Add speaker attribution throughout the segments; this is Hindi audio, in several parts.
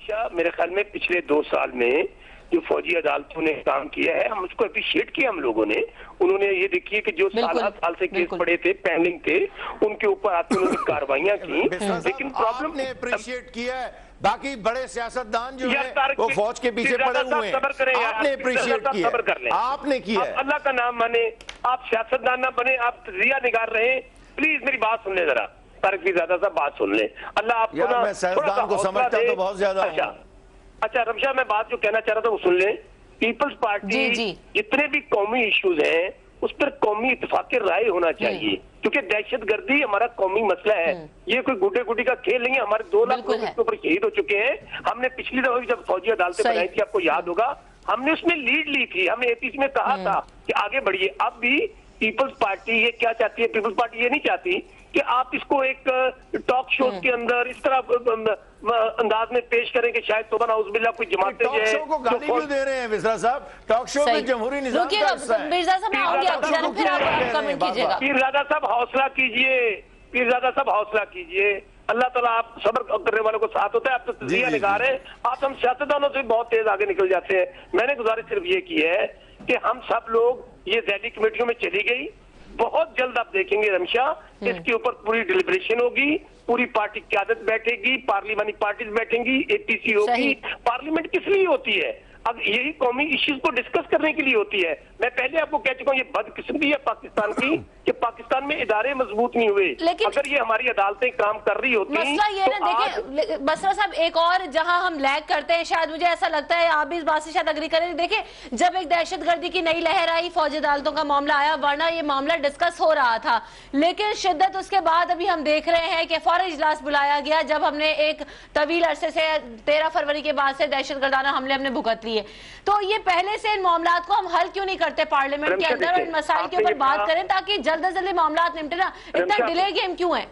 Speaker 1: रमशा, मेरे ख्याल में पिछले 2 साल में जो फौजी अदालतों ने काम किया है, हम उसको अप्रिशिएट किया हम लोगों ने। उन्होंने ये देखिए कि जो साल से केस पड़े थे, पेंडिंग थे, उनके ऊपर आके उन्होंने कार्रवाइयां की। लेकिन प्रॉब्लम
Speaker 2: आपने अप्रिशिएट किया है, बाकी बड़े सियासतदान जो है वो फौज के पीछे पड़े हुए हैं। आपने अप्रिशिएट किया, आपने किया।
Speaker 1: अल्लाह का नाम माने, आप सियासतदान ना बने, आप रिया निगार रहे। प्लीज मेरी बात सुन ले, जरा तारिक ज़ादा साहब बात सुन ले। अल्लाह आपको ना,
Speaker 2: मैं सियासतदान को समझता तो बहुत ज्यादा।
Speaker 1: अच्छा रमशा, मैं बात जो कहना चाह रहा था वो सुन ले। पीपल्स पार्टी जितने भी कौमी इश्यूज हैं उस पर कौमी इत्तेफाक राय होना चाहिए, क्योंकि दहशतगर्दी हमारा कौमी मसला है। ये कोई गुड्डे गुड्डी का खेल नहीं है। हमारे 2 लाख लोग इसके ऊपर शहीद हो चुके हैं। हमने पिछली दफा जब फौजी अदालतें बनाई थी, आपको याद होगा, हमने उसमें लीड ली थी। हमने एपीसी में कहा था कि आगे बढ़िए। अब भी पीपल्स पार्टी ये क्या चाहती है? पीपल्स पार्टी ये नहीं चाहती कि आप इसको एक टॉक शो के अंदर इस तरह अंदाज में पेश करें कि शायद तो नाउज़ुबिल्लाह कोई जमाते
Speaker 2: टॉक शो को गाली क्यों दे रहे हैं मिश्रा साहब? टॉक शो में जमहूरी निजाम का हिस्सा है।
Speaker 1: पीरज़ादा साहब हौसला कीजिए, पीरज़ादा साहब हौसला कीजिए। अल्लाह ताला आप सब्र करने वालों को साथ होता है। आप तो रिया निगार है, आप हम सियासतदानों से बहुत तेज आगे निकल जाते हैं। मैंने गुजारिश सिर्फ ये की है कि हम सब लोग, ये ज़ैली कमेटियों में चली गई, बहुत जल्द आप देखेंगे रमशा, इसके ऊपर पूरी डिलिब्रेशन होगी, पूरी पार्टी क़यादत बैठेगी, पार्लिमानी पार्टीज बैठेंगी, एपीसी होगी। पार्लियामेंट किस लिए होती है? अब यही कौमी इश्यूज को डिस्कस करने के लिए होती है। मैं पहले आपको कह चुका हूँ, ये बदकिस्मती है पाकिस्तान की कि पाकिस्तान में इदारे मजबूत नहीं हुए। अगर ये हमारी अदालतें काम कर रही होती,
Speaker 3: मसला ये ना, देखिए बसरा साहब, एक और जहां हम लैग करते हैं, शायद मुझे ऐसा लगता है, आप भी इस बात से शायद अग्री करें। देखिए, जब एक दहशतगर्दी की नई लहर आई, फौजी अदालतों का मामला आया, वरना ये मामला डिस्कस हो रहा था, लेकिन शिद्दत उसके बाद अभी हम देख रहे हैं कि फौरी इजलास बुलाया गया, जब हमने एक तवील अरसे से 13 फरवरी के बाद से दहशतगर्दाना हमले हमने भुगत लिए। तो ये पहले से इन मामलात को हम हल क्यों नहीं करते पार्लियामेंट के अंदर और इन मसाइल के ऊपर बात करें, ताकि जल्द से जल्द मामलात निपटे ना? इतना डिले गेम क्यों है?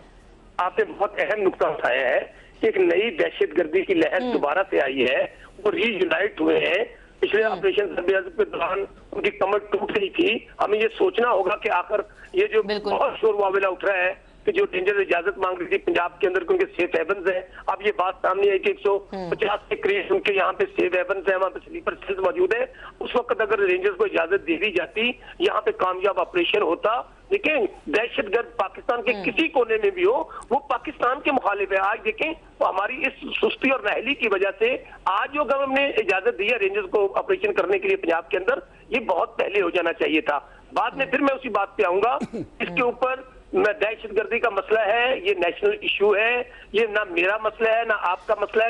Speaker 1: आपने बहुत अहम नुक्ता उठाया है कि एक नई दहशतगर्दी की लहर दोबारा से आई है, वो रीयूनाइट हुए हैं। पिछले ऑपरेशन के दौरान उनकी कमर टूट गई थी। हमें ये सोचना होगा कि आखिर ये जो बहुत शोर वावेला उठ रहा है कि जो डेंजर इजाजत मांग रही थी पंजाब के अंदर, क्योंकि सेफ हेवंस है, अब ये बात सामने आई कि 150 के करीब उनके यहाँ पे सेफ हेवंस है, वहाँ पे स्लीपर सेल्स मौजूद है। उस वक्त अगर रेंजर्स को इजाजत दे दी जाती, यहाँ पे कामयाब ऑपरेशन होता। लेकिन दहशतगर्द पाकिस्तान के किसी कोने में भी हो, वो पाकिस्तान के मुखालिफ है। आज देखें, तो हमारी इस सुस्ती और नाहली की वजह से आज जो गवर्नमेंट ने इजाजत दी है रेंजर्स को ऑपरेशन करने के लिए पंजाब के अंदर, ये बहुत पहले हो जाना चाहिए था। बाद में फिर मैं उसी बात पे आऊंगा। इसके ऊपर दहशतगर्दी का मसला है, ये नेशनल इशू है, ये ना मेरा मसला है ना आपका मसला है।